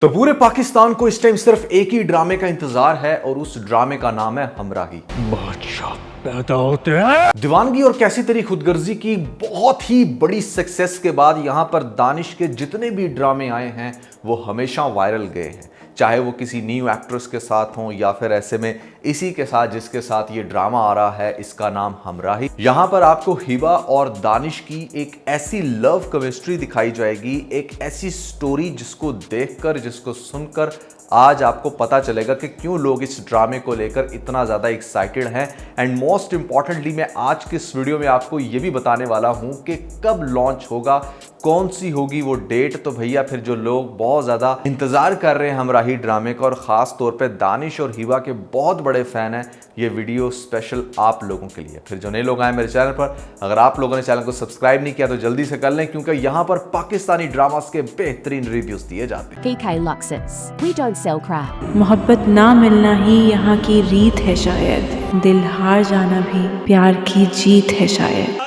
तो पूरे पाकिस्तान को इस टाइम सिर्फ एक ही ड्रामे का इंतजार है और उस ड्रामे का नाम है हमराही। बादशाह पैदा होते हैं। दीवानगी और कैसी तेरी खुदगर्जी की बहुत ही बड़ी सक्सेस के बाद यहां पर दानिश के जितने भी ड्रामे आए हैं वो हमेशा वायरल गए हैं, चाहे वो किसी न्यू एक्ट्रेस के साथ हो या फिर ऐसे में इसी के साथ जिसके साथ ये ड्रामा आ रहा है, इसका नाम हमराही। यहां पर आपको हिबा और दानिश की एक ऐसी लव केमिस्ट्री दिखाई जाएगी, एक ऐसी स्टोरी जिसको देखकर, जिसको सुनकर आज आपको पता चलेगा कि क्यों लोग इस ड्रामे को लेकर इतना ज़्यादा एक्साइटेड हैं। एंड मोस्ट इंपॉर्टेंटली मैं आज के इस वीडियो में आपको ये भी बताने वाला हूं कि कब लॉन्च होगा, कौन सी होगी वो डेट। तो भैया फिर जो लोग बहुत ज़्यादा इंतज़ार कर रहे हैं हमराही ड्रामे का और ख़ास तौर पे दानिश और हिबा के बहुत बड़े फ़ैन हैं, ये वीडियो स्पेशल आप लोगों के लिए। फिर जो नए लोग आए मेरे चैनल पर, अगर आप लोगों ने चैनल को सब्सक्राइब नहीं किया तो जल्दी से कर लें, क्योंकि यहाँ पर पाकिस्तानी ड्रामास के बेहतरीन रिव्यूज़ दिए जाते हैं। PK Luxus. We don't sell crap. मोहब्बत ना मिलना ही यहाँ की रीत है शायद, दिल हार जाना भी प्यार की जीत है शायद।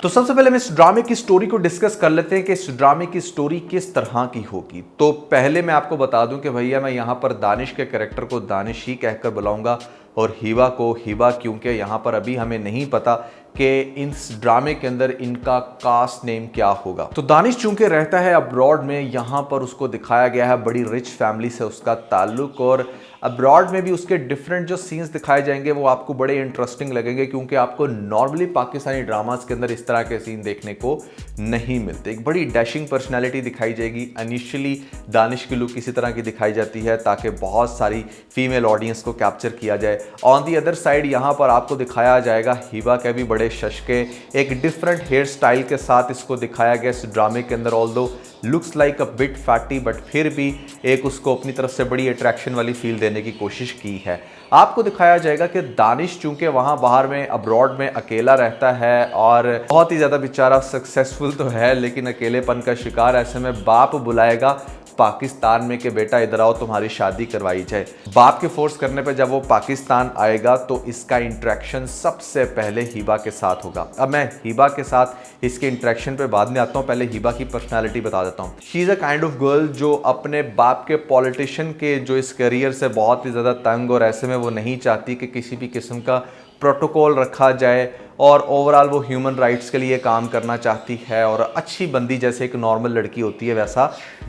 तो सबसे पहले हम इस ड्रामे की स्टोरी को डिस्कस कर लेते हैं कि इस ड्रामे की स्टोरी किस तरह की होगी। तो पहले मैं आपको बता दूं कि भैया मैं यहाँ पर दानिश के कैरेक्टर को दानिश ही कहकर बुलाऊंगा और हिबा को हिबा, क्योंकि यहाँ पर अभी हमें नहीं पता कि इस ड्रामे के अंदर इनका कास्ट नेम क्या होगा। तो दानिश चूंकि रहता है अब्रॉड में, यहाँ पर उसको दिखाया गया है बड़ी रिच फैमिली से उसका ताल्लुक, और अब्रॉड में भी उसके डिफरेंट जो सीन्स दिखाए जाएंगे वो आपको बड़े इंटरेस्टिंग लगेंगे, क्योंकि आपको नॉर्मली पाकिस्तानी ड्रामास के अंदर इस तरह के सीन देखने को नहीं मिलते। एक बड़ी डैशिंग पर्सनैलिटी दिखाई जाएगी। इनिशियली दानिश की लुक इसी तरह की दिखाई जाती है ताकि बहुत सारी फीमेल ऑडियंस को कैप्चर किया जाए। ऑन दी अदर साइड यहाँ पर आपको दिखाया जाएगा हिबा के भी बड़े शशके, एक डिफरेंट हेयर स्टाइल के साथ इसको दिखाया गया इस ड्रामे के अंदर। Although looks like a bit fatty, but फिर भी एक उसको अपनी तरफ से बड़ी अट्रैक्शन वाली फील देने की कोशिश की है। आपको दिखाया जाएगा कि दानिश चूंकि वहाँ बाहर में अब्रॉड में अकेला रहता है और बहुत ही ज़्यादा बेचारा सक्सेसफुल तो है लेकिन अकेलेपन का शिकार, ऐसे में बाप बुलाएगा पाकिस्तान में कि बेटा इधर आओ तुम्हारी शादी करवाई जाए। बाप के फोर्स करने पे जब वो पाकिस्तान आएगा तो इसका इंटरेक्शन सबसे पहले हिबा के साथ होगा। अब मैं हिबा के साथ इसके इंटरेक्शन पे बाद में आता हूँ, पहले हिबा की पर्सनालिटी बता देता हूँ। She is a kind of girl जो अपने बाप के पॉलिटिशियन के जो इस करियर से बहुत ही ज़्यादा तंग, और ऐसे में वो नहीं चाहती कि किसी भी किस्म का प्रोटोकॉल रखा जाए और ओवरऑल वो ह्यूमन राइट्स के लिए काम करना चाहती है और अच्छी बंदी जैसे एक नॉर्मल लड़की होती है वैसा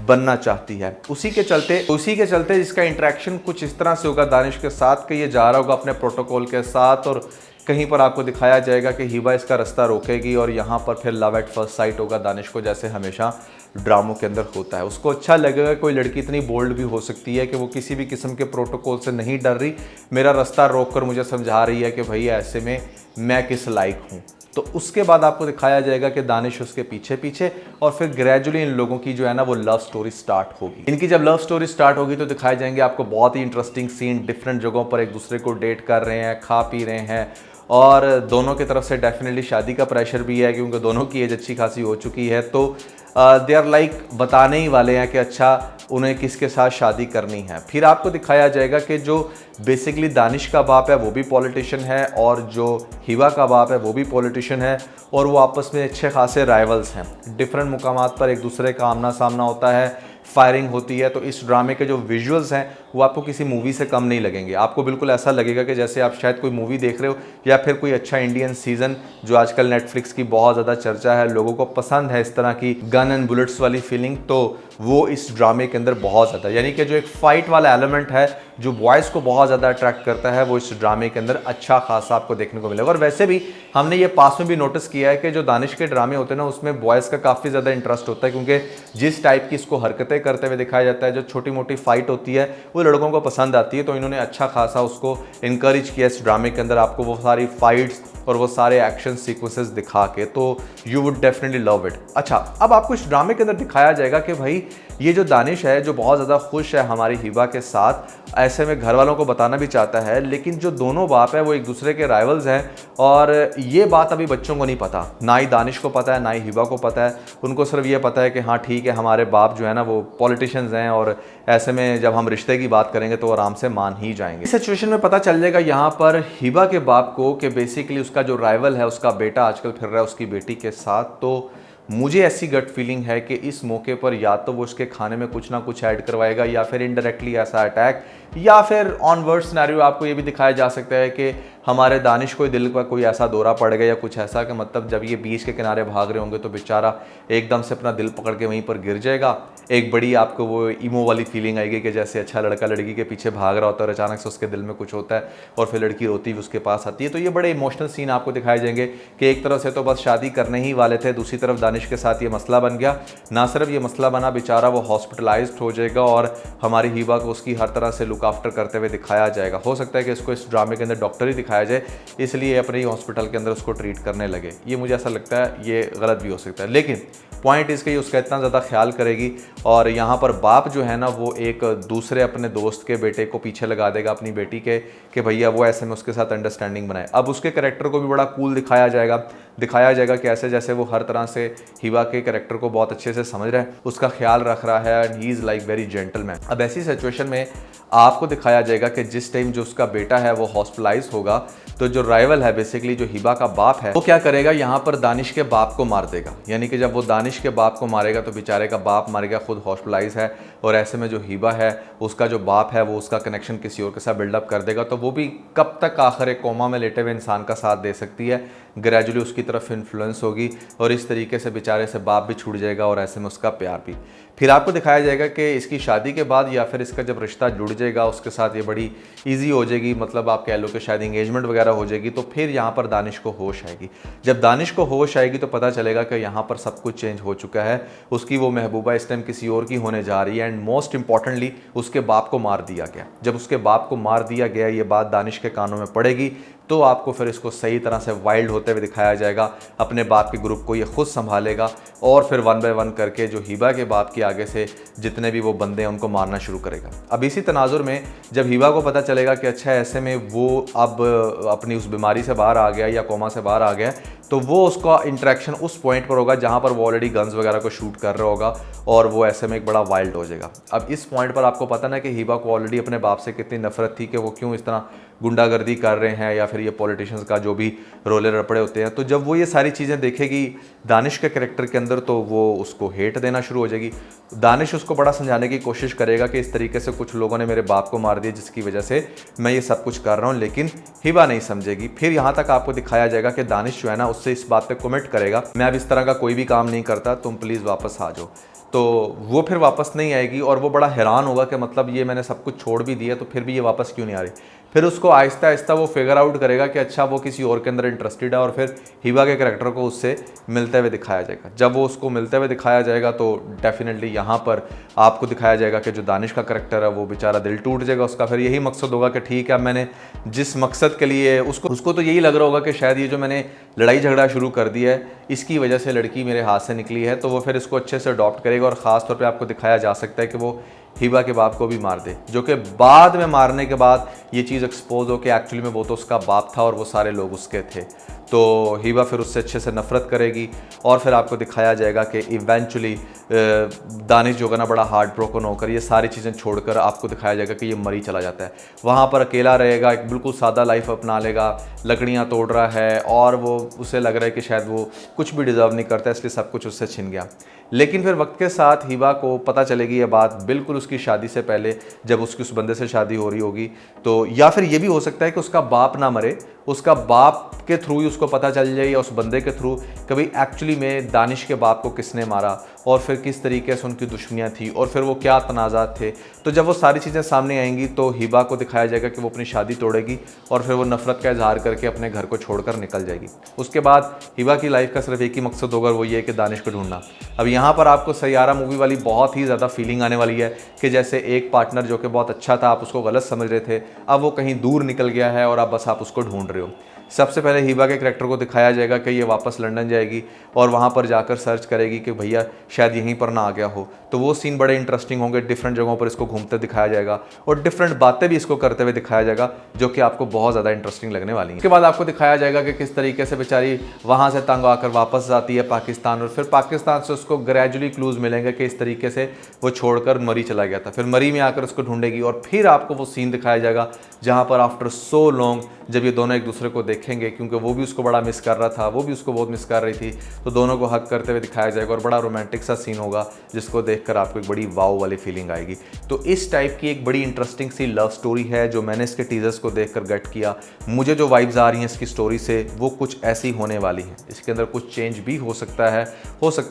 बनना चाहती है। उसी के चलते इसका इंटरेक्शन कुछ इस तरह से होगा दानिश के साथ कि ये जा रहा होगा अपने प्रोटोकॉल के साथ, और कहीं पर आपको दिखाया जाएगा कि हिबा इसका रास्ता रोकेगी और यहाँ पर फिर लव एट फर्स्ट साइट होगा दानिश को, जैसे हमेशा ड्रामों के अंदर होता है। उसको अच्छा लगेगा कोई लड़की इतनी बोल्ड भी हो सकती है कि वो किसी भी किस्म के प्रोटोकॉल से नहीं डर रही, मेरा रास्ता रोक कर मुझे समझा रही है कि भैया ऐसे में मैं किस लायक हूँ। तो उसके बाद आपको दिखाया जाएगा कि दानिश उसके पीछे पीछे, और फिर ग्रेजुअली इन लोगों की जो है ना वो लव स्टोरी स्टार्ट होगी। इनकी जब लव स्टोरी स्टार्ट होगी तो दिखाए जाएंगे आपको बहुत ही इंटरेस्टिंग सीन, डिफरेंट जगहों पर एक दूसरे को डेट कर रहे हैं, खा पी रहे हैं, और दोनों की तरफ से डेफिनेटली शादी का प्रेशर भी है क्योंकि दोनों की एज अच्छी खासी हो चुकी है। तो दे आर लाइक बताने ही वाले हैं कि अच्छा उन्हें किसके साथ शादी करनी है। फिर आपको दिखाया जाएगा कि जो बेसिकली दानिश का बाप है वो भी पॉलिटिशियन है और जो हिबा का बाप है वो भी पॉलिटिशियन है, और वो आपस में अच्छे खासे राइवल्स हैं। डिफरेंट मुकामात पर एक दूसरे का आमना सामना होता है, फायरिंग होती है। तो इस ड्रामे के जो विजुअल्स हैं वो आपको किसी मूवी से कम नहीं लगेंगे। आपको बिल्कुल ऐसा लगेगा कि जैसे आप शायद कोई मूवी देख रहे हो या फिर कोई अच्छा इंडियन सीजन, जो आजकल नेटफ्लिक्स की बहुत ज़्यादा चर्चा है, लोगों को पसंद है इस तरह की गन एंड बुलेट्स वाली फीलिंग, तो वो इस ड्रामे के अंदर बहुत ज़्यादा, यानी कि जो एक फ़ाइट वाला एलिमेंट है जो बॉयज़ को बहुत ज़्यादा अट्रैक्ट करता है, वो इस ड्रामे के अंदर अच्छा खासा आपको देखने को मिलेगा। और वैसे भी हमने ये पास में भी नोटिस किया है कि जो दानिश के ड्रामे होते हैं ना उसमें बॉयज़ का काफ़ी ज़्यादा इंटरेस्ट होता है, क्योंकि जिस टाइप की इसको हरकतें करते हुए दिखाया जाता है, जो छोटी मोटी फाइट होती है वो लड़कों को पसंद आती है। तो इन्होंने अच्छा खासा उसको इनकरेज किया इस ड्रामे के अंदर, आपको वो सारी फाइट्स और वो सारे एक्शन सीक्वेंसेस दिखा के, तो you would definitely love it. अच्छा, अब आपको इस ड्रामे के अंदर दिखाया जाएगा कि भाई ये जो दानिश है जो बहुत ज़्यादा खुश है हमारी हिबा के साथ, ऐसे में घर वालों को बताना भी चाहता है, लेकिन जो दोनों बाप है वो एक दूसरे के राइवल्स हैं, और ये बात अभी बच्चों को नहीं पता, ना ही दानिश को पता है ना ही हिबा को पता है। उनको सिर्फ ये पता है कि हाँ ठीक है हमारे बाप जो है ना वो पॉलिटिशियंस हैं, और ऐसे में जब हम रिश्ते की बात करेंगे तो आराम से मान ही जाएंगे। इस सिचुएशन में पता चल जाएगा यहाँ पर हिबा के बाप को कि बेसिकली उसका जो राइवल है उसका बेटा आजकल फिर रहा है उसकी बेटी के साथ, तो मुझे ऐसी गट फीलिंग है कि इस मौके पर या तो वो उसके खाने में कुछ ना कुछ ऐड करवाएगा या फिर इनडायरेक्टली ऐसा अटैक, या फिर ऑन वर्ड सिनेरियो आपको ये भी दिखाया जा सकता है कि हमारे दानिश को दिल का कोई ऐसा दौरा पड़ गया या कुछ ऐसा कि मतलब जब ये बीच के किनारे भाग रहे होंगे तो बेचारा एकदम से अपना दिल पकड़ के वहीं पर गिर जाएगा। एक बड़ी आपको वो ईमो वाली फीलिंग आएगी कि जैसे अच्छा लड़का लड़की के पीछे भाग रहा होता है और अचानक से उसके दिल में कुछ होता है और फिर लड़की रोती हुई उसके पास आती है। तो ये बड़े इमोशनल सीन आपको दिखाए जाएंगे कि एक तरफ से तो बस शादी करने ही वाले थे, दूसरी तरफ दानिश के साथ ये मसला बन गया। ना सिर्फ ये मसला बना, बेचारा वो हॉस्पिटलाइज्ड हो जाएगा और हमारी हिबा को उसकी हर तरह से लुक आफ्टर करते हुए दिखाया जाएगा। हो सकता है कि इसको इस ड्रामे के अंदर डॉक्टर ही दिखाया जाए, इसलिए अपने ही हॉस्पिटल के अंदर उसको ट्रीट करने लगे। ये मुझे ऐसा लगता है ये गलत भी हो सकता है, लेकिन पॉइंट इसके उसका इतना ज़्यादा ख्याल करेगी और यहाँ पर बाप जो है ना वो एक दूसरे अपने दोस्त के बेटे को पीछे लगा देगा अपनी बेटी के कि भैया वो ऐसे में उसके साथ अंडरस्टैंडिंग बनाए। अब उसके कैरेक्टर को भी बड़ा कूल दिखाया जाएगा कि ऐसे जैसे वो हर तरह से हिबा के कैरेक्टर को बहुत अच्छे से समझ रहा है, उसका ख्याल रख रहा है and he is like very gentleman. अब ऐसी सिचुएशन में आपको दिखाया जाएगा कि जिस टाइम जो उसका बेटा है वो हॉस्पिटलाइज होगा तो जो राइवल है बेसिकली जो हिबा का बाप है वो क्या करेगा, यहाँ पर दानिश के बाप को मार देगा। यानी कि जब वो दानिश के बाप को मारेगा तो बेचारे का बाप मर गया, खुद हॉस्पिटलाइज है और ऐसे में जो हिबा है उसका जो बाप है वो उसका कनेक्शन किसी और के साथ बिल्डअप कर देगा। तो वो भी कब तक आखिर एक कोमा में लेटे हुए इंसान का साथ दे सकती है, ग्रेजुअली उसकी तरफ इन्फ्लुएंस होगी और इस तरीके से बेचारे से बाप भी छूट जाएगा और ऐसे में उसका प्यार भी। फिर आपको दिखाया जाएगा कि इसकी शादी के बाद या फिर इसका जब रिश्ता जुड़ जाएगा उसके साथ ये बड़ी ईजी हो जाएगी, मतलब आप कह लो कि शायद इंगेजमेंट वगैरह हो जाएगी। तो फिर यहाँ पर दानिश को होश आएगी। जब दानिश को होश आएगी तो पता चलेगा कि यहाँ पर सब कुछ चेंज हो चुका है, उसकी वो महबूबा इस टाइम किसी और की होने जा रही है एंड मोस्ट इंपॉर्टेंटली उसके बाप को मार दिया गया। जब उसके बाप को मार दिया गया ये बात दानिश के कानों में पड़ेगी तो आपको फिर इसको सही तरह से वाइल्ड होते हुए दिखाया जाएगा। अपने बाप के ग्रुप को ये खुद संभालेगा और फिर वन बाय वन करके जो हिबा के बाप के आगे से जितने भी वो बंदे हैं उनको मारना शुरू करेगा। अब इसी तनाजुर में जब हिबा को पता चलेगा कि अच्छा ऐसे में वो अब अपनी उस बीमारी से बाहर आ गया या कोमा से बाहर आ गया, तो वो उसका इंटरेक्शन उस पॉइंट पर होगा जहाँ पर वो ऑलरेडी गन्स वगैरह को शूट कर रहा होगा और वो ऐसे में एक बड़ा वाइल्ड हो जाएगा। अब इस पॉइंट पर आपको पता ना कि हिबा को ऑलरेडी अपने बाप से कितनी नफरत थी कि वो क्यों इस तरह गुंडागर्दी कर रहे हैं या फिर ये पॉलिटिशियंस का जो भी रोले रपड़े होते हैं। तो जब वो ये सारी चीज़ें देखेगी दानिश के कैरेक्टर के अंदर तो वो उसको हेट देना शुरू हो जाएगी। दानिश उसको बड़ा समझाने की कोशिश करेगा कि इस तरीके से कुछ लोगों ने मेरे बाप को मार दिया जिसकी वजह से मैं ये सब कुछ कर रहा हूँ, लेकिन हिबा नहीं समझेगी। फिर यहाँ तक आपको दिखाया जाएगा कि दानिश जो है ना उससे इस बात पे कमिट करेगा, मैं अब इस तरह का कोई भी काम नहीं करता, तुम प्लीज़ वापस आ जाओ। तो वो फिर वापस नहीं आएगी और वो बड़ा हैरान होगा कि मतलब ये मैंने सब कुछ छोड़ भी दिया तो फिर भी ये वापस क्यों नहीं आ रही। फिर उसको आहिस्ता आहिस्ता वो फिगर आउट करेगा कि अच्छा वो किसी और के अंदर इंटरेस्टेड है और फिर हिबा के कैरेक्टर को उससे मिलते हुए दिखाया जाएगा। जब वो उसको मिलते हुए दिखाया जाएगा तो डेफिनेटली यहाँ पर आपको दिखाया जाएगा कि जो दानिश का कैरेक्टर है वो बेचारा दिल टूट जाएगा उसका। फिर यही मकसद होगा कि ठीक है मैंने जिस मकसद के लिए उसको तो यही लग रहा होगा कि शायद ये जो मैंने लड़ाई झगड़ा शुरू कर दिया है इसकी वजह से लड़की मेरे हाथ से निकली है, तो वो फिर इसको अच्छे से अडॉप्ट करेगा और ख़ास तौर पे आपको दिखाया जा सकता है कि वो हिबा के बाप को भी मार दे, जो कि बाद में मारने के बाद ये चीज़ एक्सपोज हो कि एक्चुअली में वो तो उसका बाप था और वो सारे लोग उसके थे। तो हिबा फिर उससे अच्छे से नफरत करेगी और फिर आपको दिखाया जाएगा कि इवेंचुअली दानिश जो है ना बड़ा हार्ट ब्रोकन होकर ये सारी चीज़ें छोड़कर आपको दिखाया जाएगा कि ये मरी चला जाता है। वहाँ पर अकेला रहेगा, एक बिल्कुल सादा लाइफ अपना लेगा, लकड़ियाँ तोड़ रहा है और वो उसे लग रहा है कि शायद वो कुछ भी डिज़र्व नहीं करता इसलिए सब कुछ उससे छिन गया। लेकिन फिर वक्त के साथ हिबा को पता चलेगी ये बात बिल्कुल उसकी शादी से पहले, जब उसकी उस बंदे से शादी हो रही होगी। तो या फिर ये भी हो सकता है कि उसका बाप ना मरे, उसका बाप के थ्रू ही उसको पता चल जाए या उस बंदे के थ्रू कभी एक्चुअली में दानिश के बाप को किसने मारा और फिर किस तरीके से उनकी दुश्मनियाँ थी और फिर वो क्या तनाज़ात थे। तो जब वो सारी चीज़ें सामने आएंगी तो हिबा को दिखाया जाएगा कि वो अपनी शादी तोड़ेगी और फिर वो नफरत का इजहार करके अपने घर को छोड़कर निकल जाएगी। उसके बाद हिबा की लाइफ का सिर्फ एक ही मकसद होगा, वो ये है कि दानिश को ढूंढना। अब यहाँ पर आपको सैयारा मूवी वाली बहुत ही ज़्यादा फीलिंग आने वाली है कि जैसे एक पार्टनर जो कि बहुत अच्छा था आप उसको गलत समझ रहे थे, अब वो कहीं दूर निकल गया है और अब बस आप उसको ढूंढ रहे हो। सबसे पहले हिबा के करैक्टर को दिखाया जाएगा कि ये वापस लंदन जाएगी और वहाँ पर जाकर सर्च करेगी कि भैया शायद यहीं पर ना आ गया हो। तो वो सीन बड़े इंटरेस्टिंग होंगे, डिफरेंट जगहों पर इसको घूमते दिखाया जाएगा और डिफरेंट बातें भी इसको करते हुए दिखाया जाएगा जो कि आपको बहुत ज़्यादा इंटरेस्टिंग लगने वाली है। उसके बाद आपको दिखाया जाएगा कि किस तरीके से बेचारी वहाँ से तंग आकर वापस आती है पाकिस्तान और फिर पाकिस्तान से उसको ग्रेजुअली क्लूज़ मिलेंगे कि इस तरीके से वो छोड़कर मरी चला गया था। फिर मरी में आकर उसको ढूंढेगी और फिर आपको वो सीन दिखाया जाएगा जहाँ पर आफ्टर सो लॉन्ग जब ये दोनों एक दूसरे को देखेंगे, क्योंकि वो भी उसको बड़ा मिस कर रहा था, वो भी उसको बहुत मिस कर रही थी। तो दोनों को हक करते हुए दिखाया जाएगा और बड़ा रोमांटिक सा सीन होगा जिसको देखकर आपको एक बड़ी वाव वाली फीलिंग आएगी। तो इस टाइप की एक बड़ी इंटरेस्टिंग सी लव स्टोरी है जो मैंने इसके टीजर्स को देखकर गेट किया। मुझे जो वाइब्स आ रही हैं इसकी स्टोरी से वो कुछ ऐसी होने वाली है। इसके अंदर कुछ चेंज भी हो सकता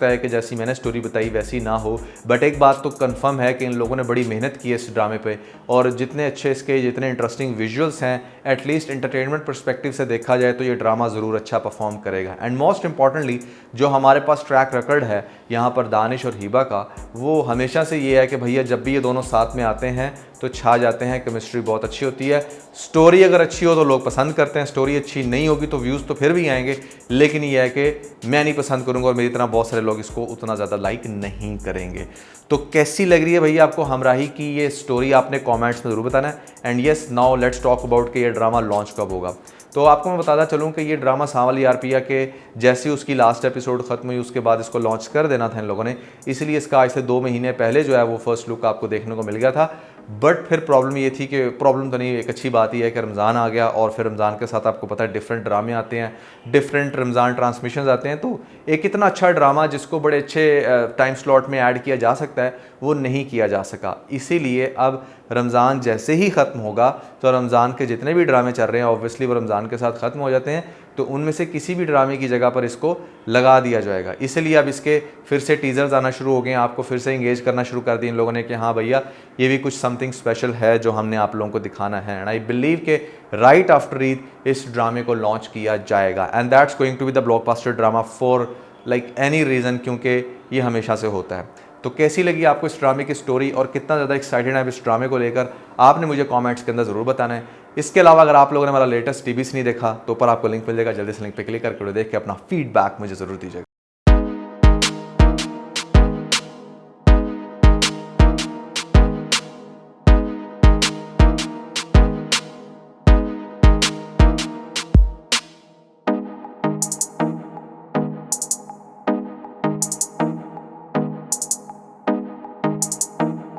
है कि जैसी मैंने स्टोरी बताई वैसी ना हो, बट एक बात तो कंफर्म है कि इन लोगों ने बड़ी मेहनत की है इस ड्रामे पे, और जितने अच्छे इसके जितने इंटरेस्टिंग विजुअल्स हैं, एटलीस्ट एंटरटेनमेंट पर्सपेक्टिव से देखा जाए तो ये ड्रामा ज़रूर अच्छा परफॉर्म करेगा। एंड मोस्ट इंपॉर्टेंटली जो हमारे पास ट्रैक रिकॉर्ड है यहाँ पर दानिश और हिबा का, वो हमेशा से ये है कि भैया जब भी ये दोनों साथ में आते हैं तो छा जाते हैं, केमिस्ट्री बहुत अच्छी होती है। स्टोरी अगर अच्छी हो तो लोग पसंद करते हैं, स्टोरी अच्छी नहीं होगी तो व्यूज़ तो फिर भी आएंगे, लेकिन ये है कि मैं नहीं पसंद करूँगा और मेरी तरह बहुत सारे लोग इसको उतना ज़्यादा लाइक नहीं करेंगे। तो कैसी लग रही है भैया आपको हमराही की ये स्टोरी, आपने कमेंट्स में ज़रूर बताना है। And yes, now let's talk about कि ये ड्रामा लॉन्च कब होगा। तो आपको मैं बताता चलूँ कि ये ड्रामा सांवली आरपिया के जैसे उसकी लास्ट एपिसोड खत्म हुई उसके बाद इसको लॉन्च कर देना था इन लोगों ने, इसलिए इसका आज से 2 महीने पहले जो है वो फर्स्ट लुक आपको देखने को मिल गया था। बट फिर प्रॉब्लम ये थी कि प्रॉब्लम तो नहीं, एक अच्छी बात ही है कि रमज़ान आ गया और फिर रमज़ान के साथ आपको पता है डिफरेंट ड्रामे आते हैं, डिफरेंट रमज़ान ट्रांसमिशन आते हैं। तो एक इतना अच्छा ड्रामा जिसको बड़े अच्छे टाइम स्लॉट में ऐड किया जा सकता है वो नहीं किया जा सका। इसीलिए अब रमज़ान जैसे ही ख़त्म होगा तो रमज़ान के जितने भी ड्रामे चल रहे हैं ऑब्वियसली वो रमज़ान के साथ ख़त्म हो जाते हैं, तो उनमें से किसी भी ड्रामे की जगह पर इसको लगा दिया जाएगा। इसलिए अब इसके फिर से टीज़र्स आना शुरू हो गए हैं, आपको फिर से इंगेज करना शुरू कर दिया इन लोगों ने कि हाँ भैया ये भी कुछ समथिंग स्पेशल है जो हमने आप लोगों को दिखाना है। एंड आई बिलीव के राइट आफ्टर ईद इस ड्रामे को लॉन्च किया जाएगा and that's going to be the blockbuster drama for like any reason, क्योंकि ये हमेशा से होता है। तो कैसी लगी आपको इस ड्रामे की स्टोरी और कितना ज़्यादा एक्साइटेड है इस ड्रामे को लेकर, आपने मुझे कमेंट्स के अंदर ज़रूर बताना है। इसके अलावा अगर आप लोगों ने हमारा लेटेस्ट टीवीस नहीं देखा तो ऊपर आपको लिंक मिल जाएगा, जल्दी से लिंक पे क्लिक करके देख के अपना फीडबैक मुझे ज़रूर दीजिएगा।